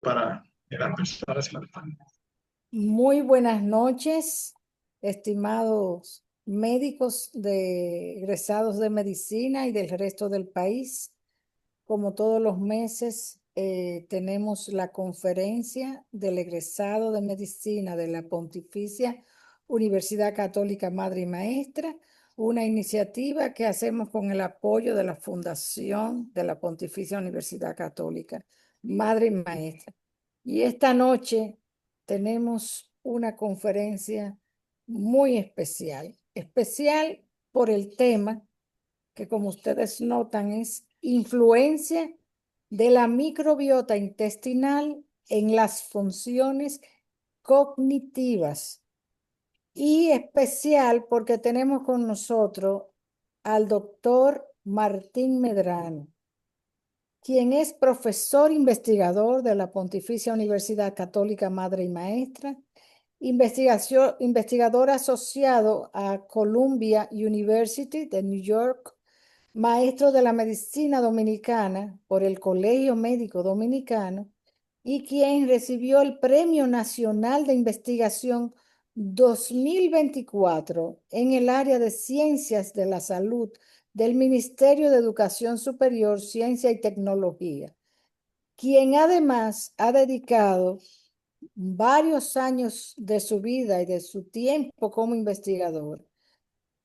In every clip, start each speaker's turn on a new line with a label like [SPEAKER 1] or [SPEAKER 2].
[SPEAKER 1] para las personas que están.
[SPEAKER 2] Muy buenas noches, estimados médicos egresados de medicina y del resto del país. Como todos los meses, tenemos la conferencia del egresado de medicina de la Pontificia Universidad Católica Madre y Maestra, una iniciativa que hacemos con el apoyo de la Fundación de la Pontificia Universidad Católica Madre y Maestra. Y esta noche tenemos una conferencia muy especial, especial por el tema que, como ustedes notan, es influencia de la microbiota intestinal en las funciones cognitivas, y especial porque tenemos con nosotros al doctor Martín Medrano, quien es profesor investigador de la Pontificia Universidad Católica Madre y Maestra, investigador asociado a Columbia University de New York, maestro de la medicina dominicana por el Colegio Médico Dominicano y quien recibió el Premio Nacional de Investigación 2024 en el área de Ciencias de la Salud del Ministerio de Educación Superior, Ciencia y Tecnología, quien además ha dedicado varios años de su vida y de su tiempo como investigador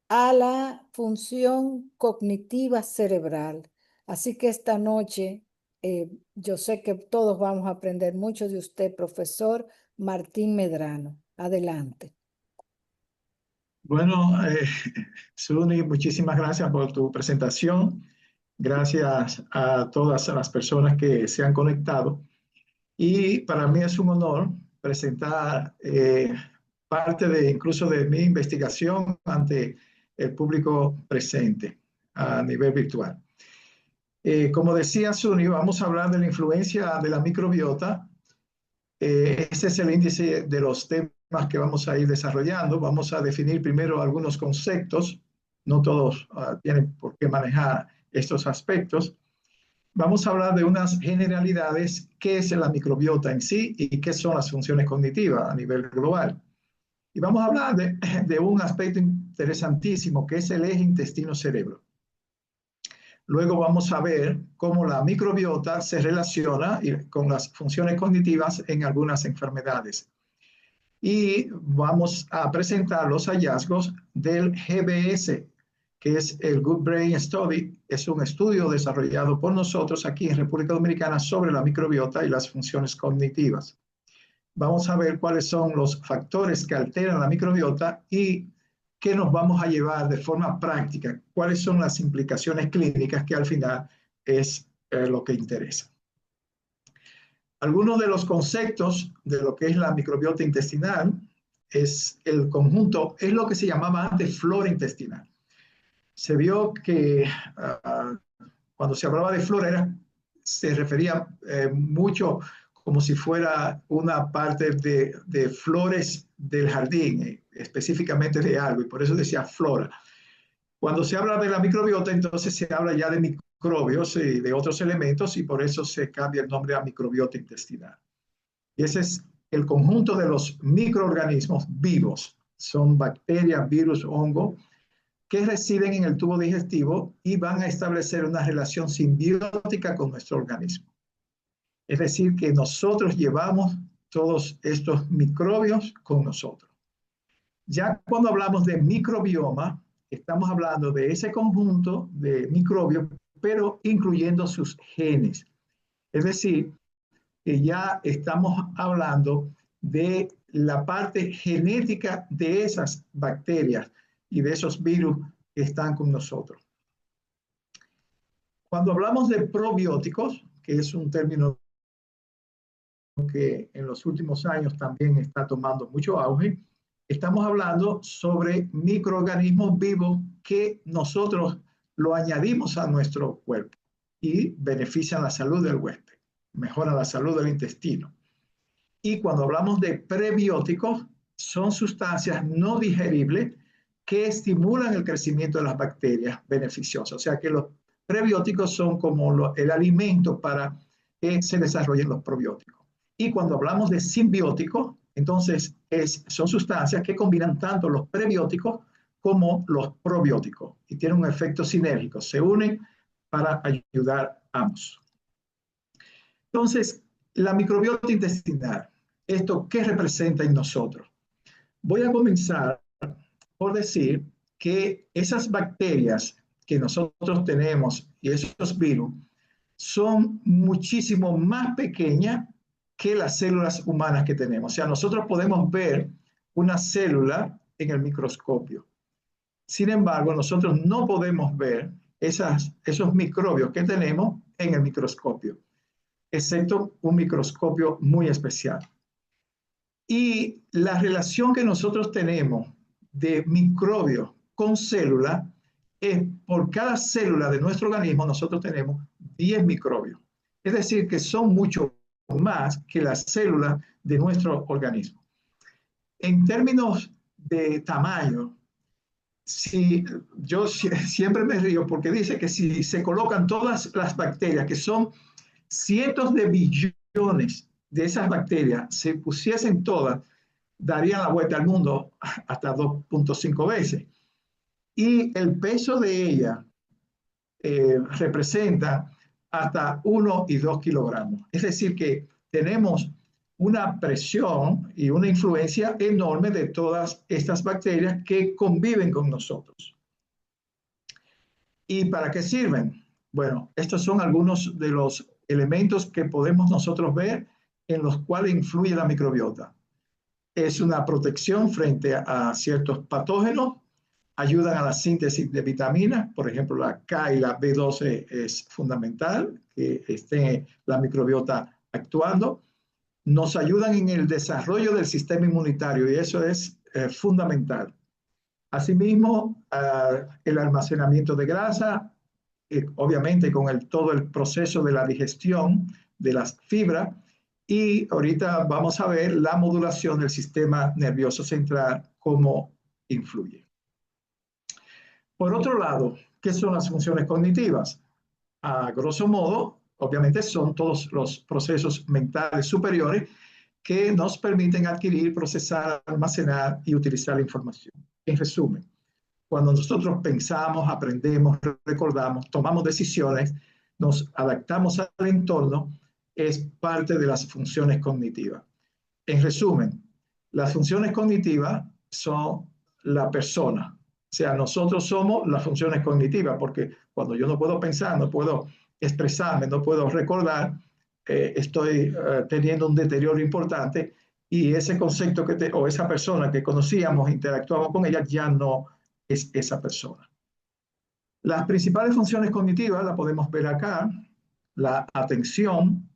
[SPEAKER 2] a la función cognitiva cerebral. Así que esta noche yo sé que todos vamos a aprender mucho de usted, profesor Martín Medrano. Adelante.
[SPEAKER 1] Bueno, Suni, muchísimas gracias por tu presentación. Gracias a todas las personas que se han conectado. Y para mí es un honor presentar parte de incluso de mi investigación ante el público presente a nivel virtual. Como decía Suni, vamos a hablar de la influencia de la microbiota. Ese es el índice de los temas que vamos a ir desarrollando. Vamos a definir primero algunos conceptos. No todos tienen por qué manejar estos aspectos. Vamos a hablar de unas generalidades, qué es la microbiota en sí y qué son las funciones cognitivas a nivel global. Y vamos a hablar de un aspecto interesantísimo, que es el eje intestino-cerebro. Luego vamos a ver cómo la microbiota se relaciona con las funciones cognitivas en algunas enfermedades. Y vamos a presentar los hallazgos del GBS, que es el Good Brain Study. Es un estudio desarrollado por nosotros aquí en República Dominicana sobre la microbiota y las funciones cognitivas. Vamos a ver cuáles son los factores que alteran la microbiota y qué nos vamos a llevar de forma práctica, cuáles son las implicaciones clínicas, que al final es lo que interesa. Algunos de los conceptos de lo que es la microbiota intestinal es el conjunto, es lo que se llamaba antes flora intestinal. Se vio que cuando se hablaba de flora se refería mucho como si fuera una parte de flores del jardín, específicamente de algo, y por eso decía flora. Cuando se habla de la microbiota, entonces se habla ya de microbios y de otros elementos, y por eso se cambia el nombre a microbiota intestinal. Y ese es el conjunto de los microorganismos vivos. Son bacterias, virus, hongo, que residen en el tubo digestivo y van a establecer una relación simbiótica con nuestro organismo. Es decir, que nosotros llevamos todos estos microbios con nosotros. Ya cuando hablamos de microbioma, estamos hablando de ese conjunto de microbios, pero incluyendo sus genes. Es decir, que ya estamos hablando de la parte genética de esas bacterias y de esos virus que están con nosotros. Cuando hablamos de probióticos, que es un término que en los últimos años también está tomando mucho auge, estamos hablando sobre microorganismos vivos que nosotros lo añadimos a nuestro cuerpo y benefician la salud del huésped, mejoran la salud del intestino. Y cuando hablamos de prebióticos, son sustancias no digeribles que estimulan el crecimiento de las bacterias beneficiosas. O sea que los prebióticos son como el alimento para que se desarrollen los probióticos. Y cuando hablamos de simbiótico, entonces son sustancias que combinan tanto los prebióticos como los probióticos y tienen un efecto sinérgico, se unen para ayudar a ambos. Entonces, la microbiota intestinal, ¿esto qué representa en nosotros? Voy a comenzar por decir que esas bacterias que nosotros tenemos y esos virus son muchísimo más pequeñas que las células humanas que tenemos. O sea, nosotros podemos ver una célula en el microscopio. Sin embargo, nosotros no podemos ver esos microbios que tenemos en el microscopio, excepto un microscopio muy especial. Y la relación que nosotros tenemos de microbios con célula es por cada célula de nuestro organismo nosotros tenemos 10 microbios. Es decir, que son mucho más que las células de nuestro organismo. En términos de tamaño, yo siempre me río porque dice que si se colocan todas las bacterias, que son cientos de billones de esas bacterias, se pusiesen todas, darían la vuelta al mundo hasta 2.5 veces. Y el peso de ella representa hasta 1 y 2 kilogramos. Es decir, que tenemos una presión y una influencia enorme de todas estas bacterias que conviven con nosotros. ¿Y para qué sirven? Bueno, estos son algunos de los elementos que podemos nosotros ver en los cuales influye la microbiota. Es una protección frente a ciertos patógenos, ayudan a la síntesis de vitaminas, por ejemplo, la K y la B12 es fundamental que esté la microbiota actuando. Nos ayudan en el desarrollo del sistema inmunitario y eso es fundamental. Asimismo, el almacenamiento de grasa, obviamente con todo el proceso de la digestión de las fibras, y ahorita vamos a ver la modulación del sistema nervioso central, cómo influye. Por otro lado, ¿qué son las funciones cognitivas? A grosso modo, obviamente son todos los procesos mentales superiores que nos permiten adquirir, procesar, almacenar y utilizar la información. En resumen, cuando nosotros pensamos, aprendemos, recordamos, tomamos decisiones, nos adaptamos al entorno, es parte de las funciones cognitivas. En resumen, las funciones cognitivas son la persona. O sea, nosotros somos las funciones cognitivas, porque cuando yo no puedo pensar, no puedo expresarme, no puedo recordar, estoy teniendo un deterioro importante y ese concepto o esa persona que conocíamos, interactuamos con ella, ya no es esa persona. Las principales funciones cognitivas las podemos ver acá: la atención,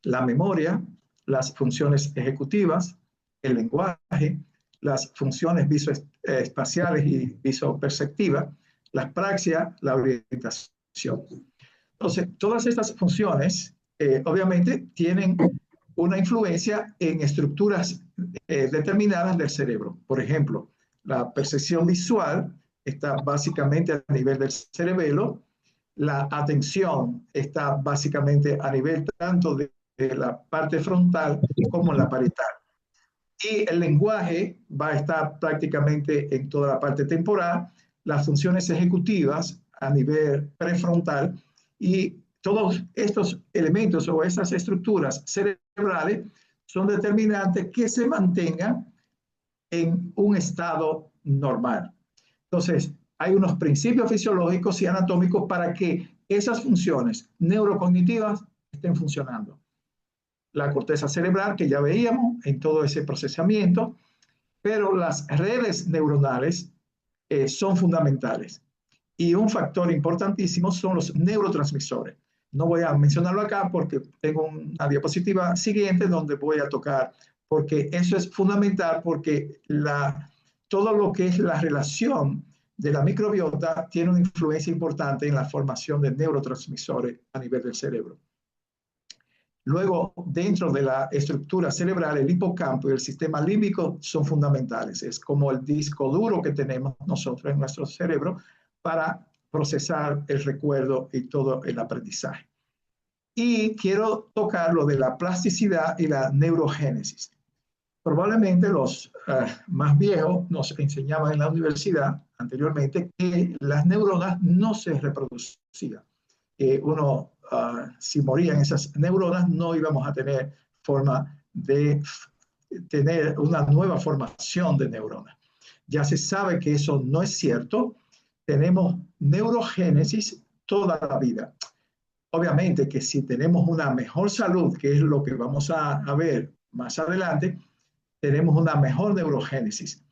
[SPEAKER 1] la memoria, las funciones ejecutivas, el lenguaje, las funciones visoespaciales y visoperceptivas, la praxia, la orientación. Entonces, todas estas funciones obviamente tienen una influencia en estructuras determinadas del cerebro. Por ejemplo, la percepción visual está básicamente a nivel del cerebelo, la atención está básicamente a nivel tanto de la parte frontal como la parietal. Y el lenguaje va a estar prácticamente en toda la parte temporal, las funciones ejecutivas a nivel prefrontal, y todos estos elementos o esas estructuras cerebrales son determinantes que se mantengan en un estado normal. Entonces, hay unos principios fisiológicos y anatómicos para que esas funciones neurocognitivas estén funcionando. La corteza cerebral, que ya veíamos en todo ese procesamiento, pero las redes neuronales son fundamentales. Y un factor importantísimo son los neurotransmisores. No voy a mencionarlo acá porque tengo una diapositiva siguiente donde voy a tocar, porque eso es fundamental, porque todo lo que es la relación de la microbiota tiene una influencia importante en la formación de neurotransmisores a nivel del cerebro. Luego, dentro de la estructura cerebral, el hipocampo y el sistema límbico son fundamentales. Es como el disco duro que tenemos nosotros en nuestro cerebro para procesar el recuerdo y todo el aprendizaje. Y quiero tocar lo de la plasticidad y la neurogénesis. Probablemente los más viejos nos enseñaban en la universidad anteriormente que las neuronas no se reproducían. Si morían esas neuronas, no íbamos a tener forma de tener una nueva formación de neuronas. Ya se sabe que eso no es cierto. Tenemos neurogénesis toda la vida. Obviamente que si tenemos una mejor salud, que es lo que vamos a ver más adelante, tenemos una mejor neurogénesis.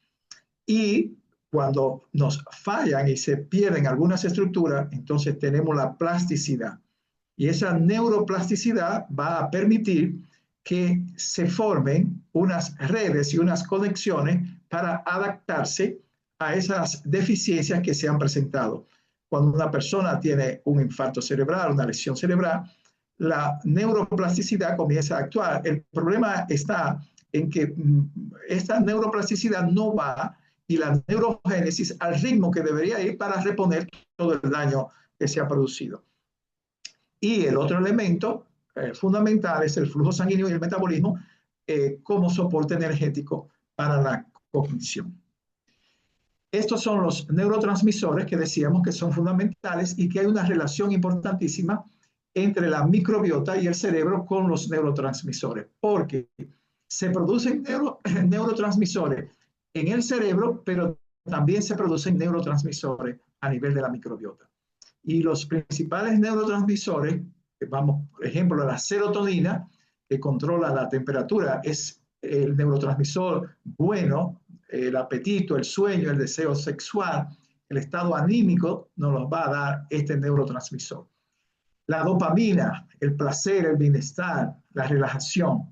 [SPEAKER 1] Y cuando nos fallan y se pierden algunas estructuras, entonces tenemos la plasticidad. Y esa neuroplasticidad va a permitir que se formen unas redes y unas conexiones para adaptarse a esas deficiencias que se han presentado. Cuando una persona tiene un infarto cerebral, una lesión cerebral, la neuroplasticidad comienza a actuar. El problema está en que esta neuroplasticidad no va y la neurogénesis al ritmo que debería ir para reponer todo el daño que se ha producido. Y el otro elemento fundamental es el flujo sanguíneo y el metabolismo como soporte energético para la cognición. Estos son los neurotransmisores que decíamos que son fundamentales y que hay una relación importantísima entre la microbiota y el cerebro con los neurotransmisores, porque se producen neurotransmisores en el cerebro, pero también se producen neurotransmisores a nivel de la microbiota. Y los principales neurotransmisores, vamos, por ejemplo, la serotonina, que controla la temperatura, es el neurotransmisor bueno, el apetito, el sueño, el deseo sexual, el estado anímico nos los va a dar este neurotransmisor. La dopamina, el placer, el bienestar, la relajación.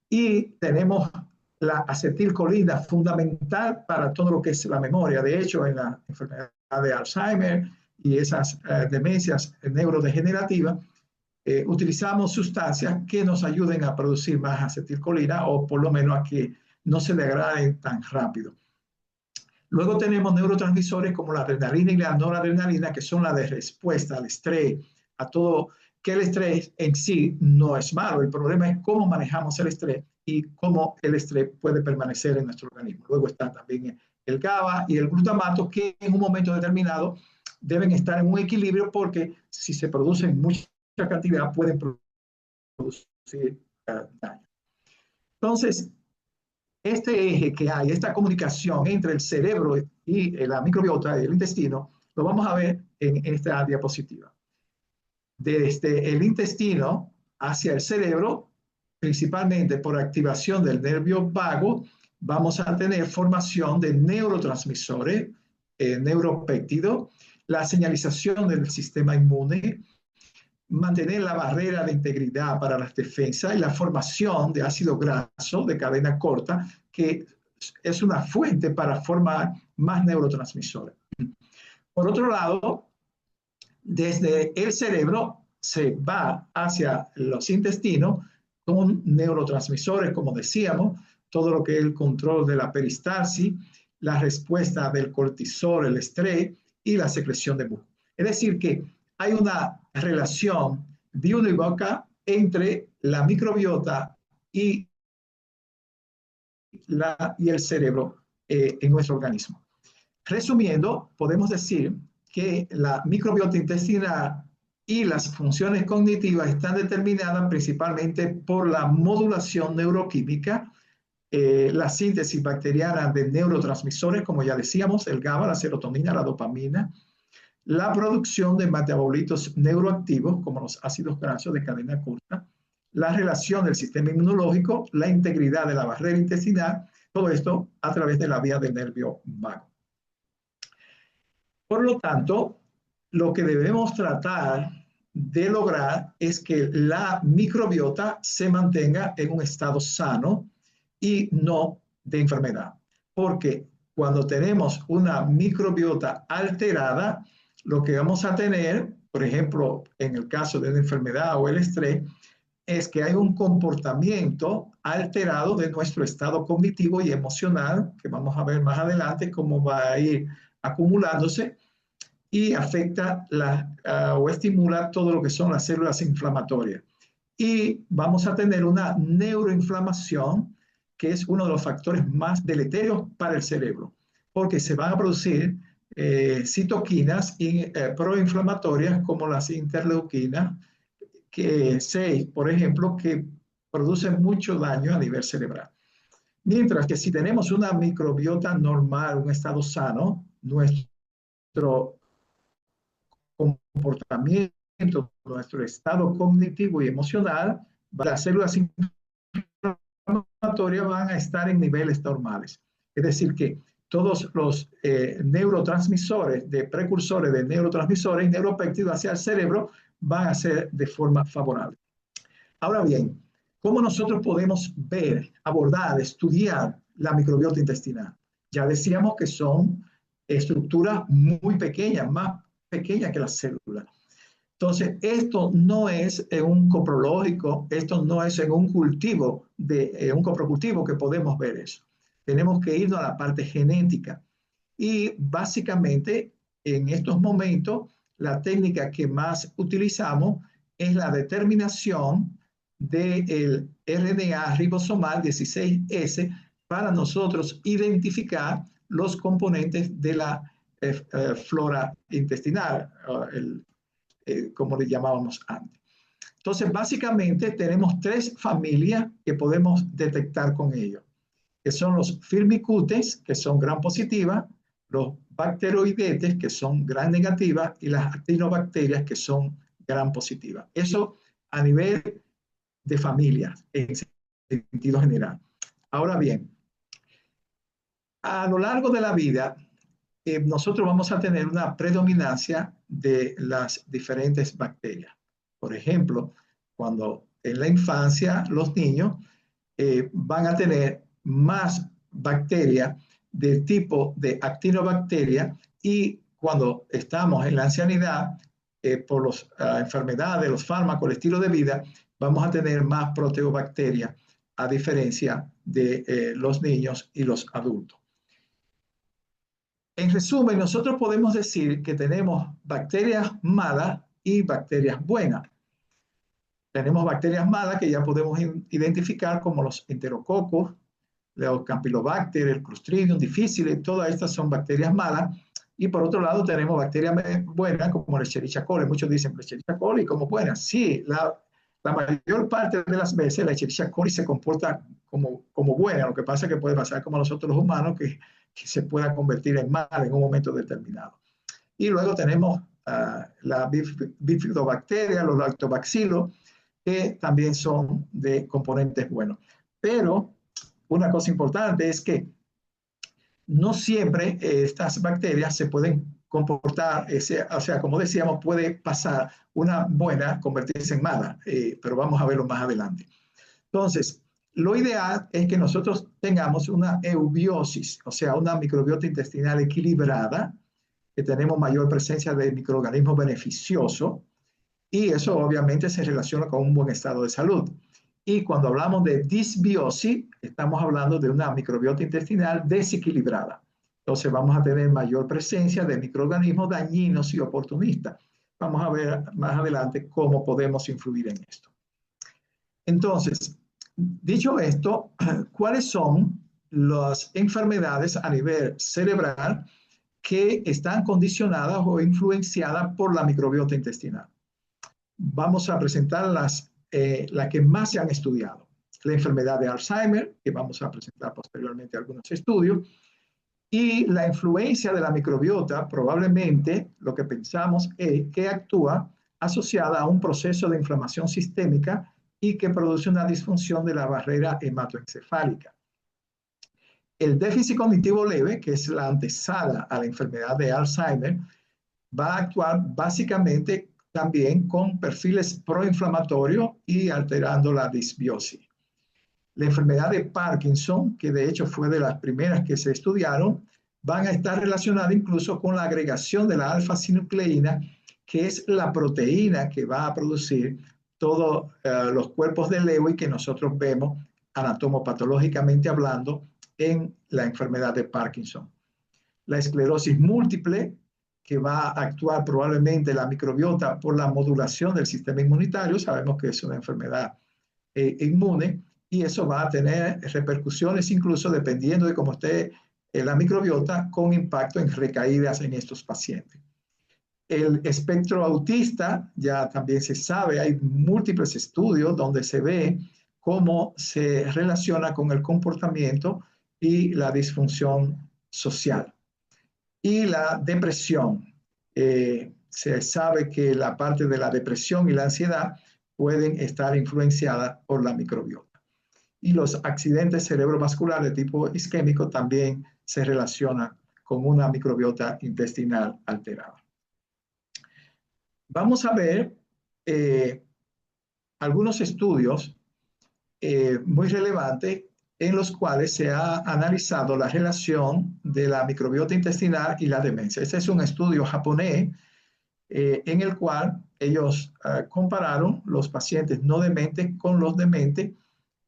[SPEAKER 1] Y tenemos la acetilcolina, fundamental para todo lo que es la memoria. De hecho, en la enfermedad de Alzheimer y esas demencias neurodegenerativas, utilizamos sustancias que nos ayuden a producir más acetilcolina o por lo menos a que no se degraden tan rápido. Luego tenemos neurotransmisores como la adrenalina y la noradrenalina, que son las de respuesta al estrés, a todo, que el estrés en sí no es malo. El problema es cómo manejamos el estrés y cómo el estrés puede permanecer en nuestro organismo. Luego está también el GABA y el glutamato, que en un momento determinado deben estar en un equilibrio porque si se producen mucha cantidad pueden producir daño. Entonces, este eje que hay, esta comunicación entre el cerebro y la microbiota, el intestino, lo vamos a ver en esta diapositiva. Desde el intestino hacia el cerebro, principalmente por activación del nervio vago, vamos a tener formación de neurotransmisores, neuropéptidos, la señalización del sistema inmune, mantener la barrera de integridad para las defensas y la formación de ácido graso de cadena corta, que es una fuente para formar más neurotransmisores. Por otro lado, desde el cerebro se va hacia los intestinos con neurotransmisores, como decíamos, todo lo que es el control de la peristalsis, la respuesta del cortisol, el estrés y la secreción de músculo. Es decir, que hay una relación biunívoca entre la microbiota y el cerebro en nuestro organismo. Resumiendo, podemos decir que la microbiota intestinal y las funciones cognitivas están determinadas principalmente por la modulación neuroquímica, la síntesis bacteriana de neurotransmisores, como ya decíamos, el GABA, la serotonina, la dopamina, la producción de metabolitos neuroactivos, como los ácidos grasos de cadena corta, la relación del sistema inmunológico, la integridad de la barrera intestinal, todo esto a través de la vía del nervio vago. Por lo tanto, lo que debemos tratar de lograr es que la microbiota se mantenga en un estado sano y no de enfermedad. Porque cuando tenemos una microbiota alterada, lo que vamos a tener, por ejemplo, en el caso de una enfermedad o el estrés, es que hay un comportamiento alterado de nuestro estado cognitivo y emocional, que vamos a ver más adelante cómo va a ir acumulándose, y afecta o estimula todo lo que son las células inflamatorias. Y vamos a tener una neuroinflamación, que es uno de los factores más deleterios para el cerebro, porque se van a producir citoquinas proinflamatorias como las interleuquinas, que 6, por ejemplo, que producen mucho daño a nivel cerebral. Mientras que si tenemos una microbiota normal, un estado sano, nuestro comportamiento, nuestro estado cognitivo y emocional, las células inflamatorias van a estar en niveles normales. Es decir, que todos los neurotransmisores, precursores de neurotransmisores y neuropéptidos hacia el cerebro van a ser de forma favorable. Ahora bien, ¿cómo nosotros podemos ver, abordar, estudiar la microbiota intestinal? Ya decíamos que son estructuras muy pequeñas, más pequeñas que las células. Entonces, esto no es en un coprológico, esto no es en un cultivo, un coprocultivo que podemos ver eso. Tenemos que irnos a la parte genética. Y básicamente, en estos momentos, la técnica que más utilizamos es la determinación del RNA ribosomal 16S para nosotros identificar los componentes de la flora intestinal, como le llamábamos antes. Entonces, básicamente tenemos 3 familias que podemos detectar con ello, que son los firmicutes, que son gram positiva, los bacteroidetes, que son gram negativa, y las actinobacterias, que son gram positiva. Eso a nivel de familias, en sentido general. Ahora bien, a lo largo de la vida, nosotros vamos a tener una predominancia de las diferentes bacterias. Por ejemplo, cuando en la infancia los niños van a tener más bacterias del tipo de actinobacteria, y cuando estamos en la ancianidad, por las enfermedades, los fármacos, el estilo de vida, vamos a tener más proteobacterias, a diferencia de los niños y los adultos. En resumen, nosotros podemos decir que tenemos bacterias malas y bacterias buenas. Tenemos bacterias malas que ya podemos identificar como los enterococos, los campylobacter, el Clostridium difficile, todas estas son bacterias malas. Y por otro lado tenemos bacterias buenas como la Escherichia coli. Muchos dicen Escherichia coli como buena. Sí, la mayor parte de las veces la Escherichia coli se comporta como buena. Lo que pasa es que puede pasar como a nosotros los humanos, que se pueda convertir en mala en un momento determinado. Y luego tenemos la bifidobacteria, los lactobacillus, que también son de componentes buenos. Pero una cosa importante es que no siempre estas bacterias se pueden comportar, o sea, como decíamos, puede pasar una buena convertirse en mala, pero vamos a verlo más adelante. Entonces, lo ideal es que nosotros tengamos una eubiosis, o sea, una microbiota intestinal equilibrada, que tenemos mayor presencia de microorganismos beneficiosos, y eso obviamente se relaciona con un buen estado de salud. Y cuando hablamos de disbiosis, estamos hablando de una microbiota intestinal desequilibrada. Entonces vamos a tener mayor presencia de microorganismos dañinos y oportunistas. Vamos a ver más adelante cómo podemos influir en esto. Entonces, dicho esto, ¿cuáles son las enfermedades a nivel cerebral que están condicionadas o influenciadas por la microbiota intestinal? Vamos a presentar las que más se han estudiado. La enfermedad de Alzheimer, que vamos a presentar posteriormente algunos estudios, y la influencia de la microbiota, probablemente lo que pensamos es que actúa asociada a un proceso de inflamación sistémica y que produce una disfunción de la barrera hematoencefálica. El déficit cognitivo leve, que es la antesala a la enfermedad de Alzheimer, va a actuar básicamente también con perfiles proinflamatorios y alterando la disbiosis. La enfermedad de Parkinson, que de hecho fue de las primeras que se estudiaron, van a estar relacionadas incluso con la agregación de la alfa-sinucleína, que es la proteína que va a producir todos los cuerpos de Lewy que nosotros vemos anatomopatológicamente hablando en la enfermedad de Parkinson. La esclerosis múltiple que va a actuar probablemente la microbiota por la modulación del sistema inmunitario. Sabemos que es una enfermedad inmune y eso va a tener repercusiones incluso dependiendo de cómo esté la microbiota, con impacto en recaídas en estos pacientes. El espectro autista ya también se sabe, hay múltiples estudios donde se ve cómo se relaciona con el comportamiento y la disfunción social. Y la depresión. Se sabe que la parte de la depresión y la ansiedad pueden estar influenciadas por la microbiota. Y los accidentes cerebrovasculares de tipo isquémico también se relacionan con una microbiota intestinal alterada. Vamos a ver algunos estudios muy relevantes en los cuales se ha analizado la relación de la microbiota intestinal y la demencia. Este es un estudio japonés en el cual ellos compararon los pacientes no dementes con los dementes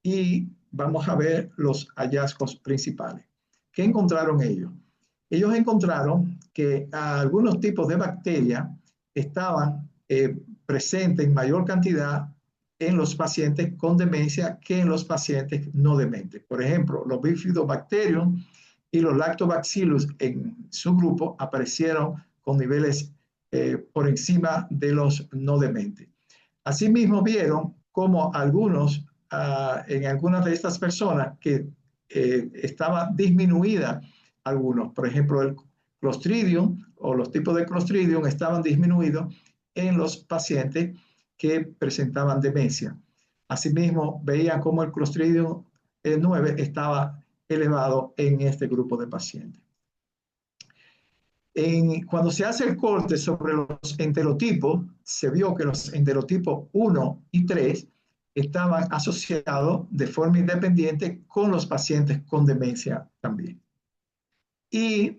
[SPEAKER 1] y vamos a ver los hallazgos principales. ¿Qué encontraron ellos? Ellos encontraron que algunos tipos de bacterias estaban presentes en mayor cantidad en los pacientes con demencia que en los pacientes no dementes. Por ejemplo, los Bifidobacterium y los Lactobacillus en su grupo aparecieron con niveles por encima de los no dementes. Asimismo, vieron cómo en algunas de estas personas que estaba disminuida algunos, por ejemplo, el Clostridium o los tipos de Clostridium estaban disminuidos en los pacientes que presentaban demencia. Asimismo, veían cómo el Clostridium 9 estaba elevado en este grupo de pacientes. Cuando se hace el corte sobre los enterotipos, se vio que los enterotipos 1 y 3 estaban asociados de forma independiente con los pacientes con demencia también. Y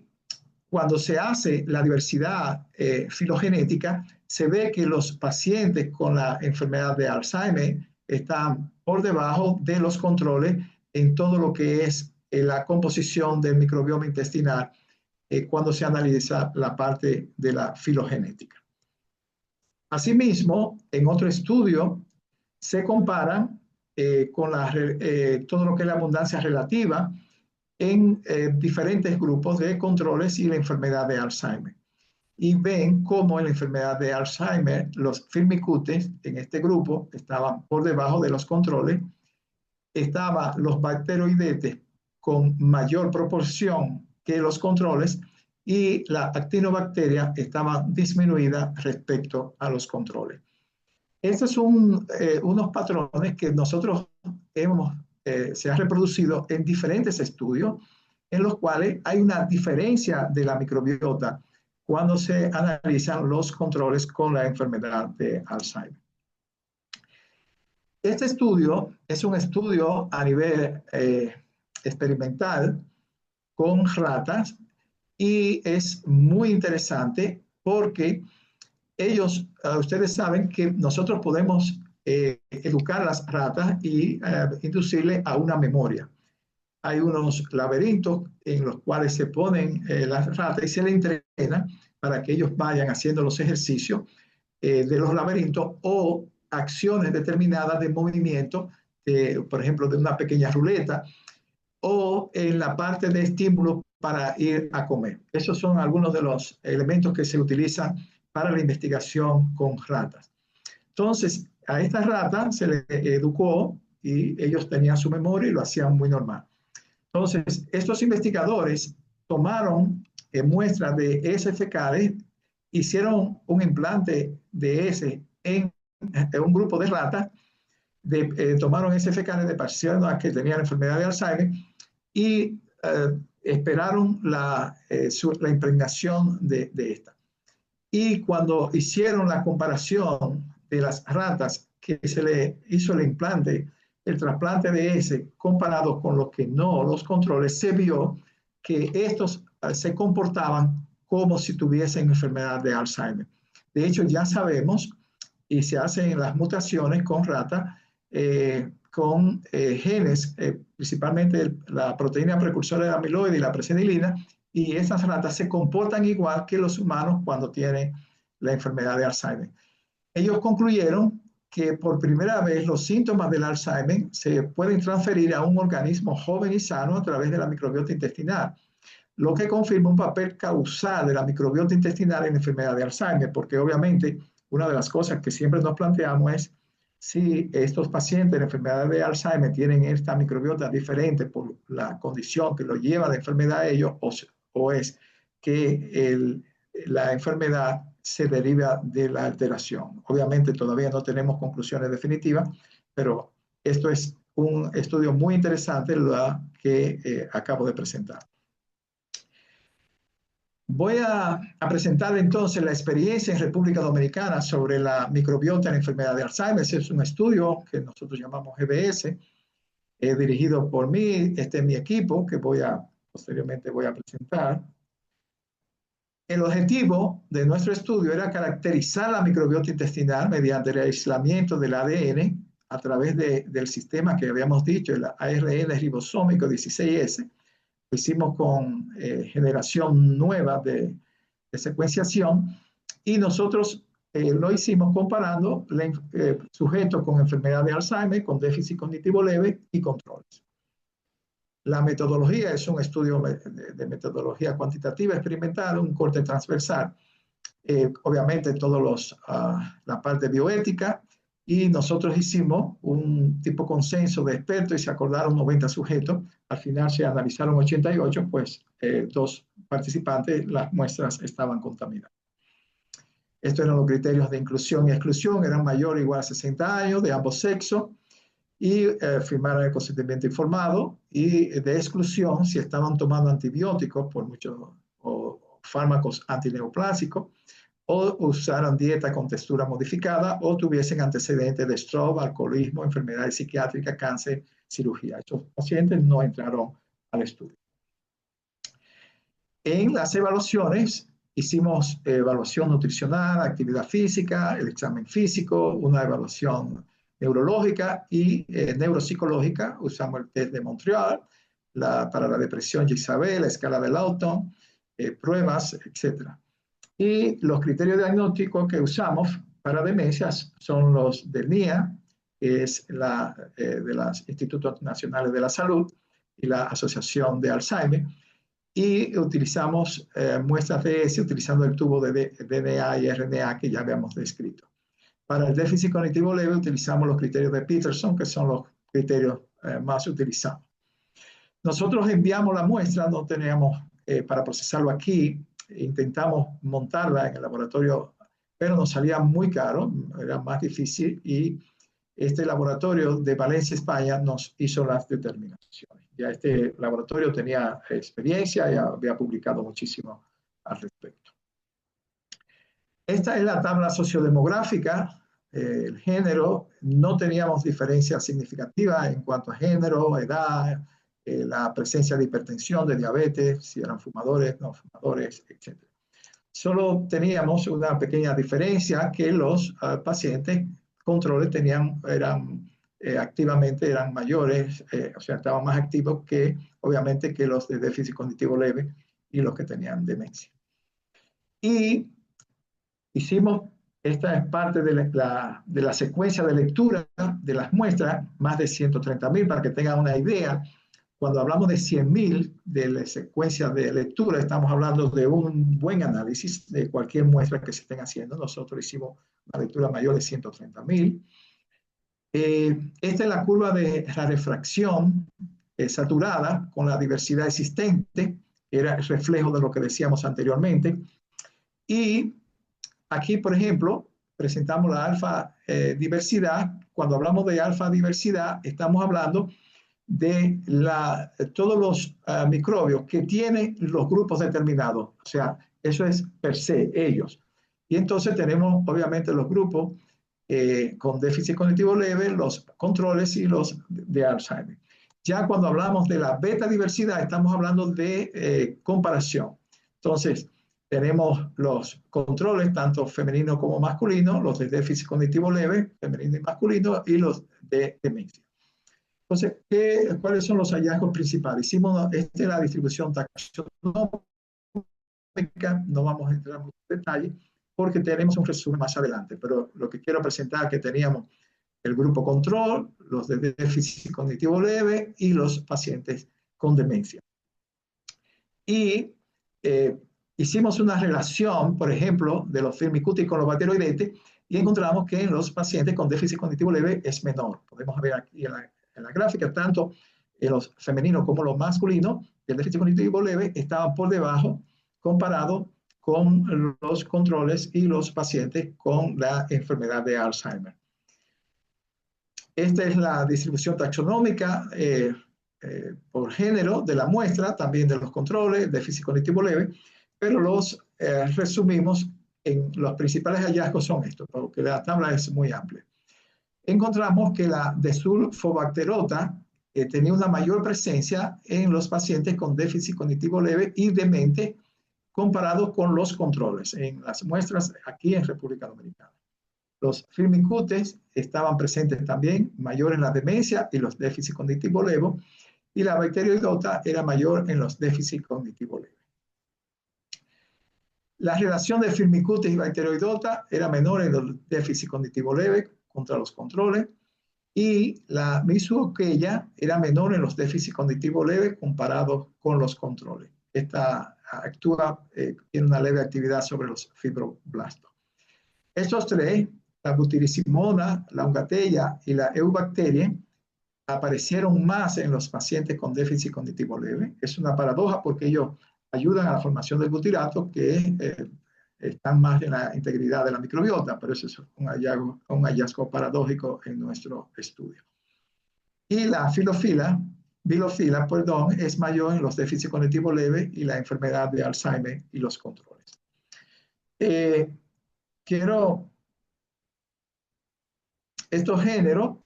[SPEAKER 1] cuando se hace la diversidad filogenética, se ve que los pacientes con la enfermedad de Alzheimer están por debajo de los controles en todo lo que es la composición del microbioma intestinal cuando se analiza la parte de la filogenética. Asimismo, en otro estudio se comparan con todo lo que es la abundancia relativa en diferentes grupos de controles y la enfermedad de Alzheimer. Y ven cómo en la enfermedad de Alzheimer los firmicutes en este grupo estaban por debajo de los controles, estaban los bacteroidetes con mayor proporción que los controles y la actinobacteria estaba disminuida respecto a los controles. Estos son unos patrones que nosotros se ha reproducido en diferentes estudios en los cuales hay una diferencia de la microbiota cuando se analizan los controles con la enfermedad de Alzheimer. Este estudio es un estudio a nivel experimental con ratas y es muy interesante porque ustedes saben que nosotros podemos educar a las ratas y inducirle a una memoria. Hay unos laberintos en los cuales se ponen las ratas y se les entrena para que ellos vayan haciendo los ejercicios de los laberintos o acciones determinadas de movimiento, por ejemplo, de una pequeña ruleta, o en la parte de estímulo para ir a comer. Esos son algunos de los elementos que se utilizan para la investigación con ratas. Entonces, a estas ratas se les educó y ellos tenían su memoria y lo hacían muy normal. Entonces, estos investigadores tomaron muestras de heces fecales, hicieron un implante de heces en un grupo de ratas, tomaron heces fecales de personas que tenían la enfermedad de Alzheimer y esperaron la impregnación de esta. Y cuando hicieron la comparación de las ratas que se le hizo el trasplante de heces comparado con los que no, los controles, se vio que estos se comportaban como si tuviesen enfermedad de Alzheimer. De hecho, ya sabemos, y se hacen las mutaciones con ratas, genes, principalmente la proteína precursora de amiloide y la presenilina, y esas ratas se comportan igual que los humanos cuando tienen la enfermedad de Alzheimer. Ellos concluyeron que por primera vez los síntomas del Alzheimer se pueden transferir a un organismo joven y sano a través de la microbiota intestinal, lo que confirma un papel causal de la microbiota intestinal en la enfermedad de Alzheimer, porque obviamente una de las cosas que siempre nos planteamos es si estos pacientes de enfermedad de Alzheimer tienen esta microbiota diferente por la condición que lo lleva a la enfermedad a ellos, o es que la enfermedad se deriva de la alteración. Obviamente todavía no tenemos conclusiones definitivas, pero esto es un estudio muy interesante que acabo de presentar. Voy a presentar entonces la experiencia en República Dominicana sobre la microbiota en la enfermedad de Alzheimer. Es un estudio que nosotros llamamos GBS, dirigido por mí. Este es mi equipo que posteriormente voy a presentar. El objetivo de nuestro estudio era caracterizar la microbiota intestinal mediante el aislamiento del ADN a través del sistema que habíamos dicho, el ARN ribosómico 16S. Lo hicimos con generación nueva de secuenciación y nosotros lo hicimos comparando sujetos con enfermedad de Alzheimer, con déficit cognitivo leve y controles. La metodología es un estudio de metodología cuantitativa experimental, un corte transversal. Obviamente la parte bioética, y nosotros hicimos un tipo consenso de expertos y se acordaron 90 sujetos. Al final se analizaron 88, pues 2 participantes, las muestras estaban contaminadas. Estos eran los criterios de inclusión y exclusión, eran mayor o igual a 60 años, de ambos sexos, y firmaron el consentimiento informado, y de exclusión si estaban tomando antibióticos o fármacos antineoplásicos, o usaran dieta con textura modificada, o tuviesen antecedentes de stroke, alcoholismo, enfermedades psiquiátricas, cáncer, cirugía. Estos pacientes no entraron al estudio. En las evaluaciones hicimos evaluación nutricional, actividad física, el examen físico, una evaluación neurológica y neuropsicológica. Usamos el test de Montreal, para la depresión Isabel, la escala de Lawton, pruebas, etcétera. Y los criterios diagnósticos que usamos para demencias son los del NIA, que es de los Institutos Nacionales de la Salud, y la Asociación de Alzheimer. Y utilizamos muestras de ese utilizando el tubo de DNA y RNA que ya habíamos descrito. Para el déficit cognitivo leve utilizamos los criterios de Peterson, que son los criterios más utilizados. Nosotros enviamos la muestra, no teníamos para procesarlo aquí, intentamos montarla en el laboratorio, pero nos salía muy caro, era más difícil, y este laboratorio de Valencia, España, nos hizo las determinaciones. Ya este laboratorio tenía experiencia y había publicado muchísimo al respecto. Esta es la tabla sociodemográfica, el género. No teníamos diferencias significativas en cuanto a género, edad, la presencia de hipertensión, de diabetes, si eran fumadores, no fumadores, etc. Solo teníamos una pequeña diferencia, que los pacientes controles activamente eran mayores, o sea, estaban más activos obviamente, que los de déficit cognitivo leve y los que tenían demencia. Y esta es parte de la secuencia de lectura de las muestras, más de 130.000, para que tengan una idea. Cuando hablamos de 100.000 de la secuencia de lectura, estamos hablando de un buen análisis de cualquier muestra que se estén haciendo. Nosotros hicimos una lectura mayor de 130.000. Esta es la curva de rarefracción saturada con la diversidad existente, era el reflejo de lo que decíamos anteriormente. Y aquí, por ejemplo, presentamos la alfa diversidad. Cuando hablamos de alfa diversidad, estamos hablando de todos los microbios que tienen los grupos determinados. O sea, eso es per se, ellos. Y entonces tenemos, obviamente, los grupos con déficit cognitivo leve, los controles y los de Alzheimer. Ya cuando hablamos de la beta diversidad, estamos hablando de comparación. Entonces, tenemos los controles, tanto femenino como masculino, los de déficit cognitivo leve, femenino y masculino, y los de demencia. Entonces, ¿cuáles son los hallazgos principales? Hicimos la distribución taxonómica no vamos a entrar en mucho detalle porque tenemos un resumen más adelante, pero lo que quiero presentar es que teníamos el grupo control, los de déficit cognitivo leve y los pacientes con demencia. Y hicimos una relación, por ejemplo, de los firmicutes con los bacteroidetes y encontramos que en los pacientes con déficit cognitivo leve es menor. Podemos ver aquí en la gráfica, tanto en los femeninos como los masculinos, el déficit cognitivo leve estaba por debajo comparado con los controles y los pacientes con la enfermedad de Alzheimer. Esta es la distribución taxonómica por género de la muestra, también de los controles, déficit cognitivo leve, pero los resumimos en los principales hallazgos son estos, porque la tabla es muy amplia. Encontramos que la desulfobacterota tenía una mayor presencia en los pacientes con déficit cognitivo leve y demente comparado con los controles en las muestras aquí en República Dominicana. Los firmicutes estaban presentes también, mayor en la demencia y los déficits cognitivo leve, y la bacterioidota era mayor en los déficits cognitivo leve. La relación de firmicutes y bacterioidota era menor en los déficits cognitivo leve contra los controles, y la misoqueya era menor en los déficits cognitivo leve comparado con los controles. Esta actúa, tiene una leve actividad sobre los fibroblastos. Estos tres, la butyrisimona, la ungatella y la eubacteria, aparecieron más en los pacientes con déficit cognitivo leve. Es una paradoja porque ellos ayudan a la formación del butirato, que están más en la integridad de la microbiota, pero eso es un hallazgo paradójico en nuestro estudio. Y la bilofila, perdón, es mayor en los déficits cognitivos leves y la enfermedad de Alzheimer y los controles. Estos géneros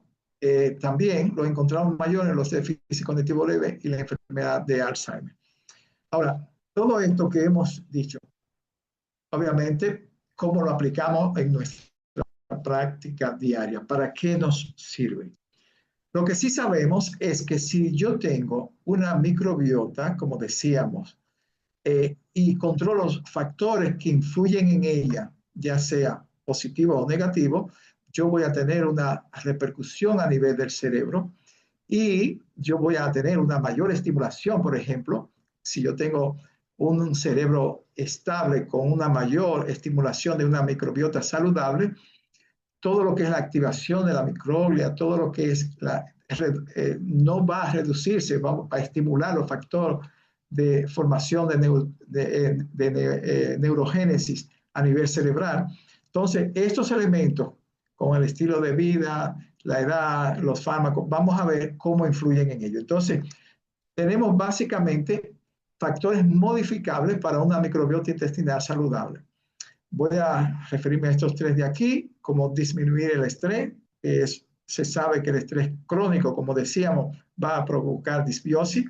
[SPEAKER 1] también los encontramos mayor en los déficits cognitivos leves y la enfermedad de Alzheimer. Ahora, todo esto que hemos dicho, obviamente, ¿cómo lo aplicamos en nuestra práctica diaria? ¿Para qué nos sirve? Lo que sí sabemos es que si yo tengo una microbiota, como decíamos, y controlo los factores que influyen en ella, ya sea positivo o negativo, yo voy a tener una repercusión a nivel del cerebro y yo voy a tener una mayor estimulación. Por ejemplo, si yo tengo un cerebro estable con una mayor estimulación de una microbiota saludable, todo lo que es la activación de la microbia, todo lo que es no va a reducirse, va a estimular los factores de formación de neurogénesis a nivel cerebral. Entonces, estos elementos, con el estilo de vida, la edad, los fármacos, vamos a ver cómo influyen en ello. Entonces, tenemos básicamente factores modificables para una microbiota intestinal saludable. Voy a referirme a estos tres de aquí, como disminuir el estrés. Se sabe que el estrés crónico, como decíamos, va a provocar disbiosis.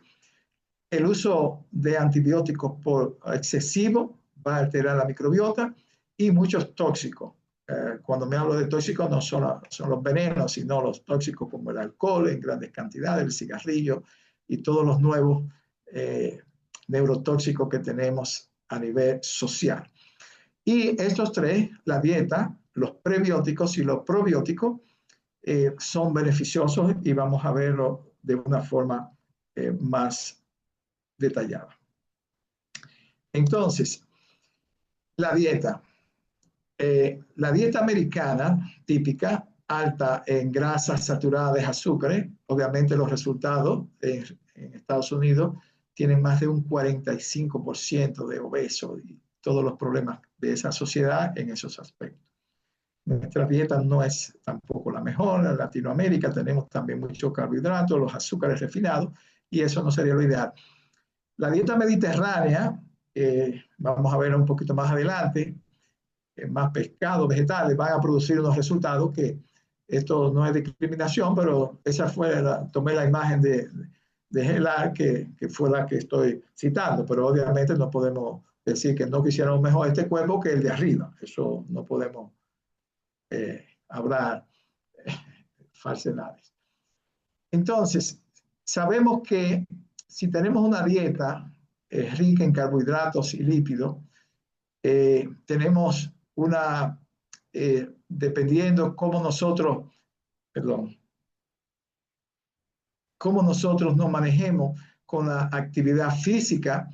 [SPEAKER 1] El uso de antibióticos por excesivo va a alterar la microbiota y muchos tóxicos. Cuando me hablo de tóxicos no son los venenos, sino los tóxicos como el alcohol en grandes cantidades, el cigarrillo y todos los nuevos neurotóxicos que tenemos a nivel social. Y estos tres, la dieta, los prebióticos y los probióticos, son beneficiosos y vamos a verlo de una forma más detallada. Entonces, la dieta. La dieta americana típica, alta en grasas saturadas de azúcares, obviamente los resultados en Estados Unidos tienen más de un 45% de obesos y todos los problemas de esa sociedad en esos aspectos. Nuestra dieta no es tampoco la mejor. En Latinoamérica tenemos también mucho carbohidrato, los azúcares refinados, y eso no sería lo ideal. La dieta mediterránea, vamos a ver un poquito más adelante, más pescado, vegetales, van a producir unos resultados que esto no es discriminación, pero esa fue tomé la imagen de Gelar, que fue la que estoy citando, pero obviamente no podemos decir que no quisiéramos mejor este cuerpo que el de arriba. Eso no podemos hablar falsedades. Entonces, sabemos que si tenemos una dieta rica en carbohidratos y lípidos, tenemos una, dependiendo cómo nosotros nos manejemos con la actividad física,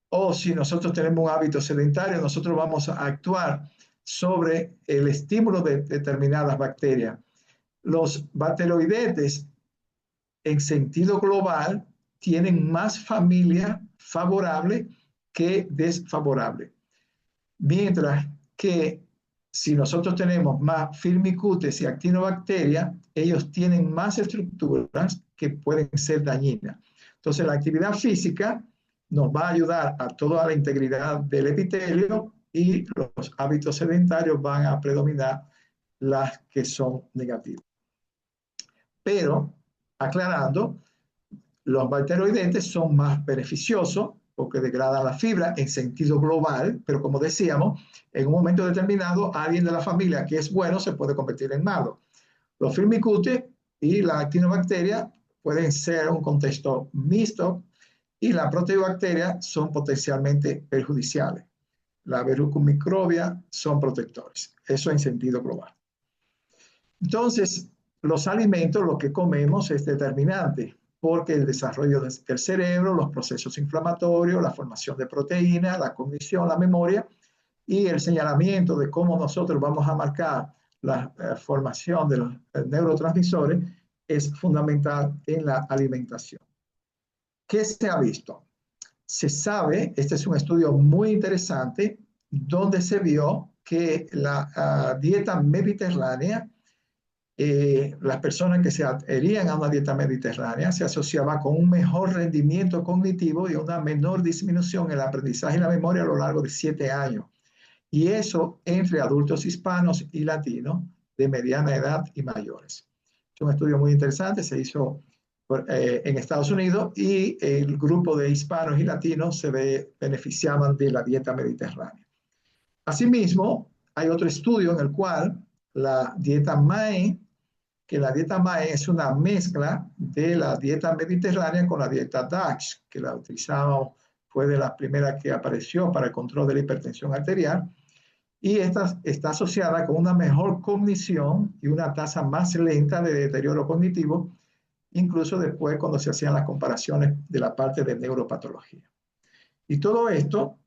[SPEAKER 1] o si nosotros tenemos un hábito sedentario, nosotros vamos a actuar sobre el estímulo de determinadas bacterias. Los bacteroidetes, en sentido global, tienen más familia favorable que desfavorable. Mientras que si nosotros tenemos más Firmicutes y Actinobacteria, ellos tienen más estructuras que pueden ser dañinas. Entonces, la actividad física nos va a ayudar a toda la integridad del epitelio, y los hábitos sedentarios van a predominar las que son negativas. Pero, aclarando, los bacteroidetes son más beneficiosos porque degradan la fibra en sentido global, pero como decíamos, en un momento determinado, alguien de la familia que es bueno se puede convertir en malo. Los Firmicutes y la actinobacteria pueden ser un contexto mixto, y la proteobacteria son potencialmente perjudiciales. La Verrucomicrobia son protectores. Eso en sentido global. Entonces, los alimentos, lo que comemos, es determinante, porque el desarrollo del cerebro, los procesos inflamatorios, la formación de proteínas, la cognición, la memoria y el señalamiento de cómo nosotros vamos a marcar la formación de los neurotransmisores es fundamental en la alimentación. ¿Qué se ha visto? Se sabe, este es un estudio muy interesante, donde se vio que la dieta mediterránea, las personas que se adherían a una dieta mediterránea se asociaba con un mejor rendimiento cognitivo y una menor disminución en el aprendizaje y la memoria a lo largo de 7 años. Y eso entre adultos hispanos y latinos de mediana edad y mayores. Es un estudio muy interesante, se hizo en Estados Unidos, y el grupo de hispanos y latinos se beneficiaban de la dieta mediterránea. Asimismo, hay otro estudio en el cual la dieta MAE, que la dieta MAE es una mezcla de la dieta mediterránea con la dieta DASH, que la utilizamos, fue de las primeras que apareció para el control de la hipertensión arterial, y esta está asociada con una mejor cognición y una tasa más lenta de deterioro cognitivo, incluso después cuando se hacían las comparaciones de la parte de neuropatología. Y todo esto,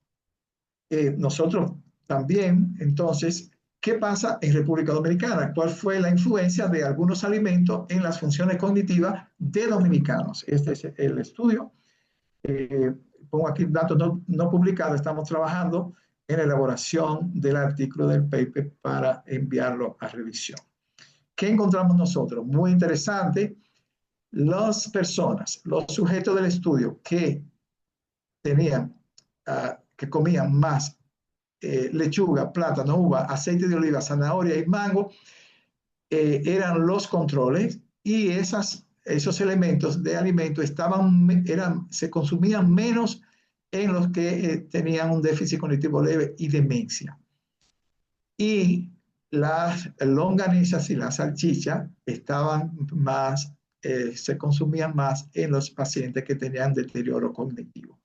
[SPEAKER 1] nosotros también, entonces, ¿qué pasa en República Dominicana? ¿Cuál fue la influencia de algunos alimentos en las funciones cognitivas de dominicanos? Este es el estudio. Pongo aquí datos no publicados. Estamos trabajando en la elaboración del artículo del paper para enviarlo a revisión. ¿Qué encontramos nosotros? Muy interesante. Las personas, los sujetos del estudio que comían más lechuga, plátano, uva, aceite de oliva, zanahoria y mango, eran los controles, y esos elementos de alimento se consumían menos en los que tenían un déficit cognitivo leve y demencia. Y las longanizas y la salchicha se consumían más en los pacientes que tenían deterioro cognitivo.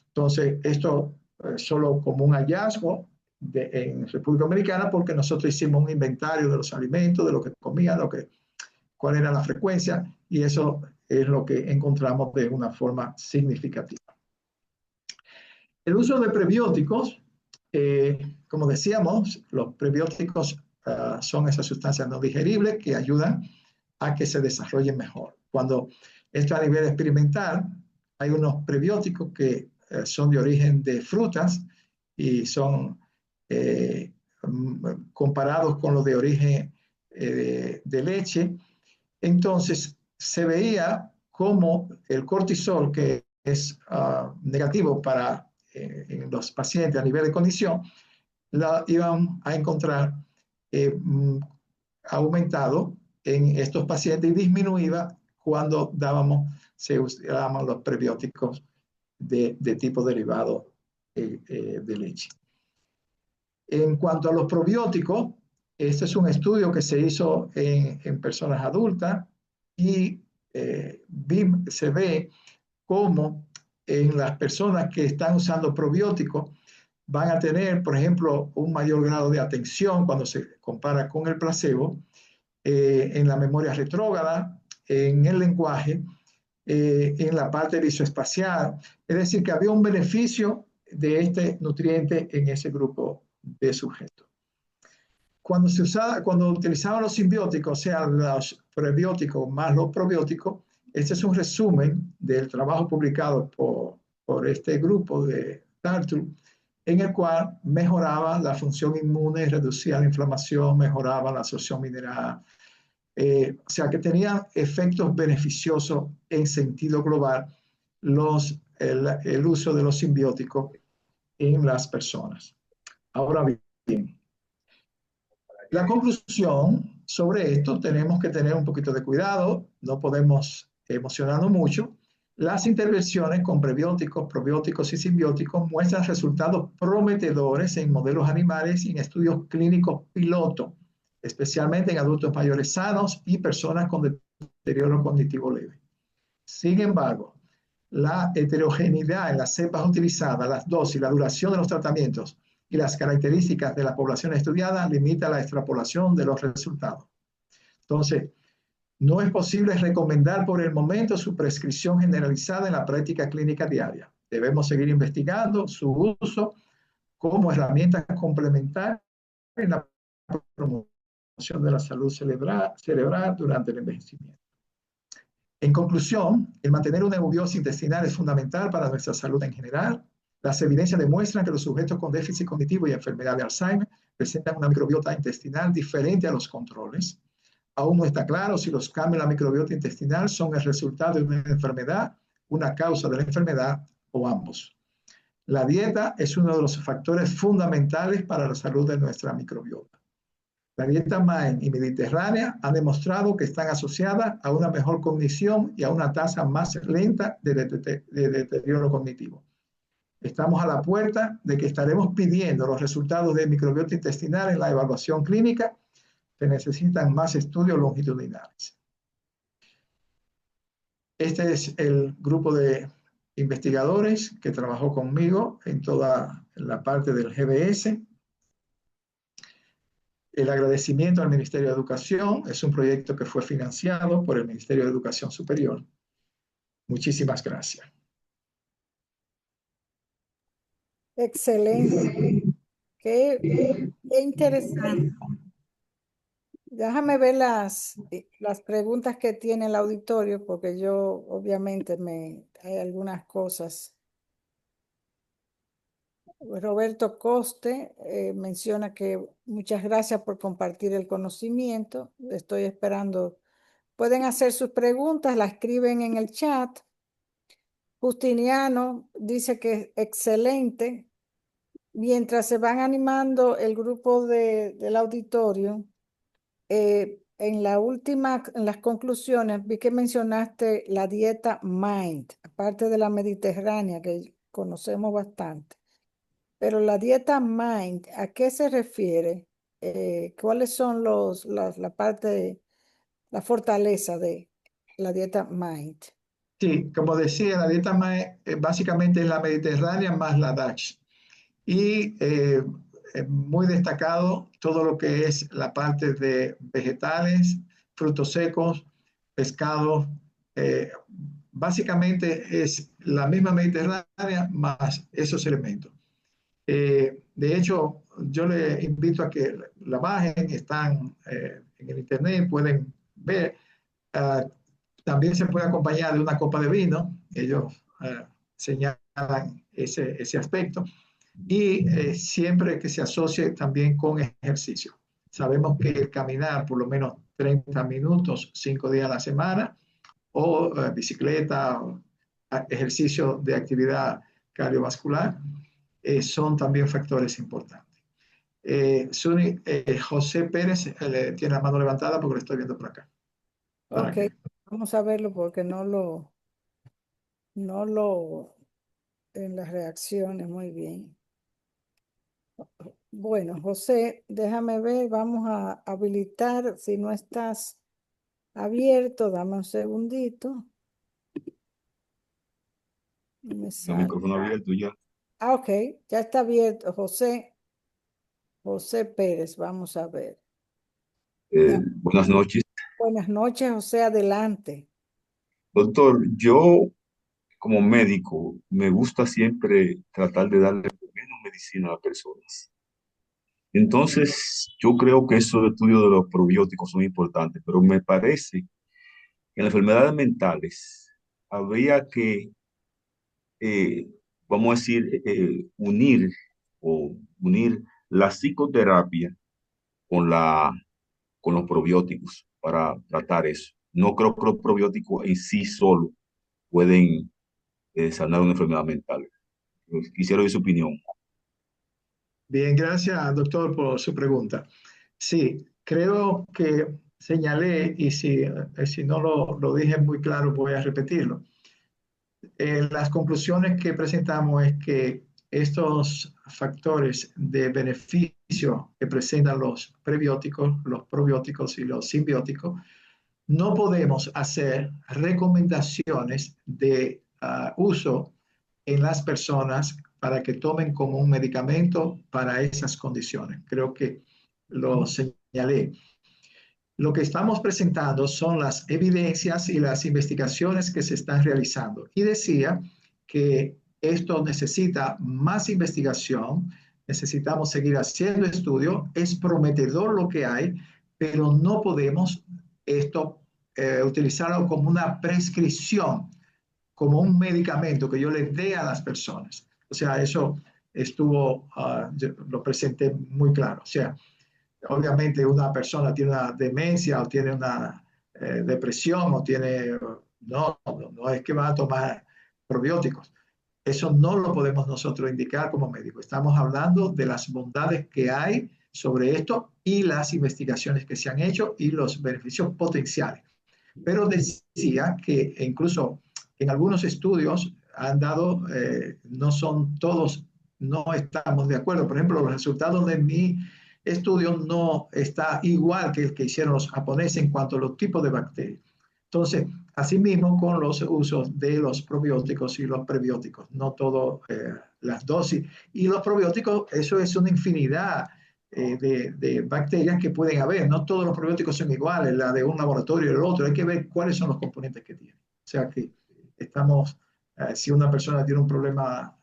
[SPEAKER 1] Entonces, esto solo como un hallazgo en República Dominicana, porque nosotros hicimos un inventario de los alimentos, de lo que comían, cuál era la frecuencia, y eso es lo que encontramos de una forma significativa. El uso de prebióticos, como decíamos, los prebióticos son esas sustancias no digeribles que ayudan a que se desarrollen mejor. Cuando esto a nivel experimental, hay unos prebióticos que son de origen de frutas y son comparados con los de origen de leche. Entonces, se veía como el cortisol, que es negativo en los pacientes a nivel de cognición, la iban a encontrar aumentado en estos pacientes y disminuida cuando se usaban los prebióticos de tipo derivado de leche. En cuanto a los probióticos, este es un estudio que se hizo en personas adultas, y se ve cómo en las personas que están usando probióticos van a tener, por ejemplo, un mayor grado de atención cuando se compara con el placebo, en la memoria retrógrada, en el lenguaje, en la parte visoespacial. Es decir, que había un beneficio de este nutriente en ese grupo de sujetos. Cuando utilizaban los simbióticos, o sea, los prebióticos más los probióticos, este es un resumen del trabajo publicado por este grupo de Tartu, en el cual mejoraba la función inmune, reducía la inflamación, mejoraba la absorción mineral. O sea, que tenían efectos beneficiosos en sentido global el uso de los simbióticos en las personas. Ahora bien, la conclusión sobre esto, tenemos que tener un poquito de cuidado, no podemos emocionarnos mucho. Las intervenciones con prebióticos, probióticos y simbióticos muestran resultados prometedores en modelos animales y en estudios clínicos piloto, especialmente en adultos mayores sanos y personas con deterioro cognitivo leve. Sin embargo, la heterogeneidad en las cepas utilizadas, las dosis, la duración de los tratamientos y las características de la población estudiada limita la extrapolación de los resultados. Entonces, no es posible recomendar por el momento su prescripción generalizada en la práctica clínica diaria. Debemos seguir investigando su uso como herramienta complementaria en la promoción de la salud cerebral durante el envejecimiento. En conclusión, el mantener una eubiosis intestinal es fundamental para nuestra salud en general. Las evidencias demuestran que los sujetos con déficit cognitivo y enfermedad de Alzheimer presentan una microbiota intestinal diferente a los controles. Aún no está claro si los cambios en la microbiota intestinal son el resultado de una enfermedad, una causa de la enfermedad o ambos. La dieta es uno de los factores fundamentales para la salud de nuestra microbiota. La dieta MIND y mediterránea han demostrado que están asociadas a una mejor cognición y a una tasa más lenta de deterioro cognitivo. Estamos a la puerta de que estaremos pidiendo los resultados de microbiota intestinal en la evaluación clínica. Se necesitan más estudios longitudinales. Este es el grupo de investigadores que trabajó conmigo en toda la parte del GBS. El agradecimiento al Ministerio de Educación. Es un proyecto que fue financiado por el Ministerio de Educación Superior. Muchísimas gracias.
[SPEAKER 2] Excelente. Qué interesante. Déjame ver las preguntas que tiene el auditorio, porque yo obviamente hay algunas cosas. Roberto Coste menciona que muchas gracias por compartir el conocimiento. Estoy esperando. Pueden hacer sus preguntas, las escriben en el chat. Justiniano dice que es excelente. Mientras se van animando el grupo del auditorio, en las conclusiones, vi que mencionaste la dieta MIND, aparte de la mediterránea, que conocemos bastante. Pero la dieta MIND, ¿a qué se refiere? ¿Cuáles son la fortaleza de la dieta MIND?
[SPEAKER 1] Sí, como decía, la dieta básicamente es la mediterránea más la DASH. Y muy destacado todo lo que es la parte de vegetales, frutos secos, pescados. Básicamente es la misma mediterránea más esos elementos. De hecho, yo le invito a que la bajen, están en el internet, pueden ver. Uh, También se puede acompañar de una copa de vino, ellos señalan ese aspecto, y siempre que se asocie también con ejercicio. Sabemos que el caminar por lo menos 30 minutos, 5 días a la semana, o bicicleta, o ejercicio de actividad cardiovascular, son también factores importantes. José Pérez tiene la mano levantada porque lo estoy viendo por acá.
[SPEAKER 2] Ok, vamos a verlo porque no lo, en las reacciones, muy bien. Bueno, José, déjame ver, vamos a habilitar, si no estás abierto, dame un segundito. Me
[SPEAKER 3] Tengo
[SPEAKER 2] sale.
[SPEAKER 3] micrófono abierto ya.
[SPEAKER 2] Ok, ya está abierto. José Pérez, vamos a ver.
[SPEAKER 3] Buenas noches.
[SPEAKER 2] Buenas noches, José, adelante.
[SPEAKER 3] Doctor, yo como médico me gusta siempre tratar de darle menos medicina a las personas. Entonces, yo creo que esos estudios de los probióticos son importantes, pero me parece que en las enfermedades mentales habría que, eh, vamos a decir, unir la psicoterapia con con los probióticos para tratar eso. No creo que los probióticos en sí solo pueden sanar una enfermedad mental. Quisiera oír su opinión.
[SPEAKER 1] Bien, gracias, doctor, por su pregunta. Sí, creo que señalé, y si no lo dije muy claro, voy a repetirlo. Las conclusiones que presentamos es que estos factores de beneficio que presentan los prebióticos, los probióticos y los simbióticos, no podemos hacer recomendaciones de uso en las personas para que tomen como un medicamento para esas condiciones. Creo que lo señalé. Lo que estamos presentando son las evidencias y las investigaciones que se están realizando. Y decía que esto necesita más investigación, necesitamos seguir haciendo estudios, es prometedor lo que hay, pero no podemos esto utilizarlo como una prescripción, como un medicamento que yo le dé a las personas. O sea, eso estuvo, lo presenté muy claro. O sea, obviamente una persona tiene una demencia o tiene una depresión o tiene, no es que va a tomar probióticos. Eso no lo podemos nosotros indicar como médicos. Estamos hablando de las bondades que hay sobre esto y las investigaciones que se han hecho y los beneficios potenciales. Pero decía que incluso en algunos estudios han dado, no son todos, no estamos de acuerdo. Por ejemplo, los resultados de mi estudio no está igual que el que hicieron los japoneses en cuanto a los tipos de bacterias. Entonces, asimismo con los usos de los probióticos y los prebióticos, no todas las dosis. Y los probióticos, eso es una infinidad de bacterias que pueden haber. No todos los probióticos son iguales, la de un laboratorio y el otro. Hay que ver cuáles son los componentes que tienen. O sea que estamos, si una persona tiene un problema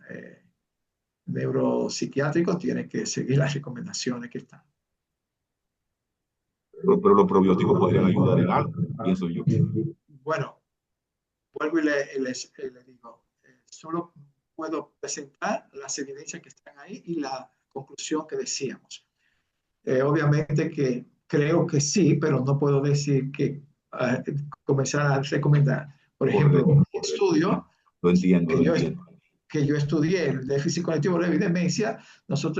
[SPEAKER 1] neuropsiquiátrico, tiene que seguir las recomendaciones que están.
[SPEAKER 3] Pero los probióticos podrían ayudar en algo, pienso yo.
[SPEAKER 1] Bueno, vuelvo y le digo, solo puedo presentar las evidencias que están ahí y la conclusión que decíamos. Obviamente que creo que sí, pero no puedo decir que comenzar a recomendar. Por ejemplo,
[SPEAKER 3] Correcto,
[SPEAKER 1] mi estudio
[SPEAKER 3] lo entiendo,
[SPEAKER 1] que
[SPEAKER 3] lo
[SPEAKER 1] yo,
[SPEAKER 3] entiendo.
[SPEAKER 1] que yo estudié, el déficit cognitivo leve y demencia,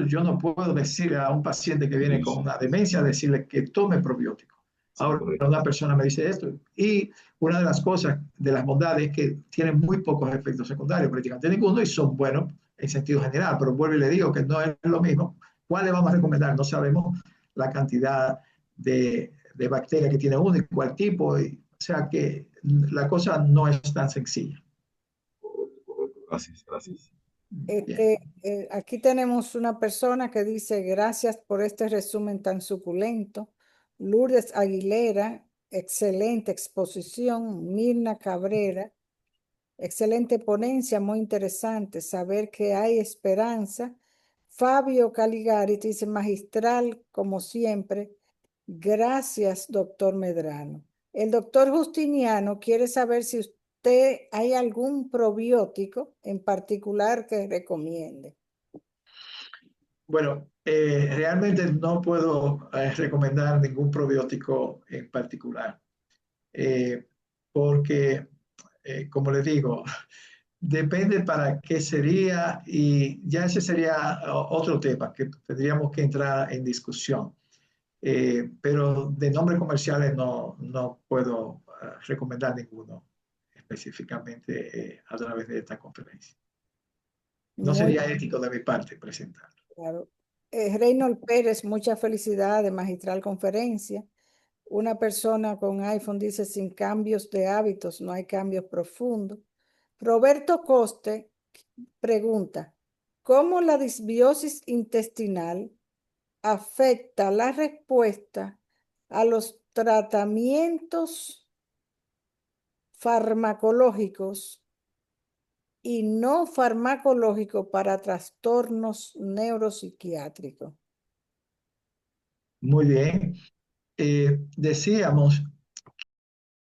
[SPEAKER 1] yo no puedo decirle a un paciente que viene
[SPEAKER 3] Sí,
[SPEAKER 1] con
[SPEAKER 3] sí,
[SPEAKER 1] una demencia, decirle que tome probiótico.
[SPEAKER 3] sí,
[SPEAKER 1] Ahora
[SPEAKER 3] correcto.
[SPEAKER 1] una persona me dice esto y una de las cosas, de las bondades es que tienen muy pocos efectos secundarios, prácticamente ninguno, y son buenos en sentido general, pero vuelvo y le digo que no es lo mismo. ¿Cuál le vamos a recomendar? No sabemos la cantidad de bacterias que tiene uno y cuál tipo, o sea que la cosa no es tan sencilla.
[SPEAKER 3] Correcto. Gracias, gracias.
[SPEAKER 1] Bien.
[SPEAKER 2] Aquí tenemos una persona que dice, gracias por este resumen tan suculento. Lourdes Aguilera, excelente exposición. Mirna Cabrera, excelente ponencia, muy interesante. Saber que hay esperanza. Fabio Caligari dice, magistral, como siempre. Gracias, doctor Medrano. El doctor Justiniano quiere saber si usted hay algún probiótico en particular que recomiende.
[SPEAKER 1] Bueno, realmente no puedo recomendar ningún probiótico en particular, eh, porque, como les digo, depende para qué sería y ya ese sería otro tema que tendríamos que entrar en discusión. Pero de nombres comerciales no puedo recomendar ninguno específicamente a través de esta conferencia. No
[SPEAKER 2] Muy
[SPEAKER 1] sería ético de mi parte presentar.
[SPEAKER 2] claro. Reynold Pérez, mucha felicidad de magistral conferencia. Una persona con iPhone dice, sin cambios de hábitos no hay cambios profundos. Roberto Coste pregunta, cómo la disbiosis intestinal afecta la respuesta a los tratamientos farmacológicos y no farmacológicos para trastornos neuropsiquiátricos.
[SPEAKER 1] Muy bien. Decíamos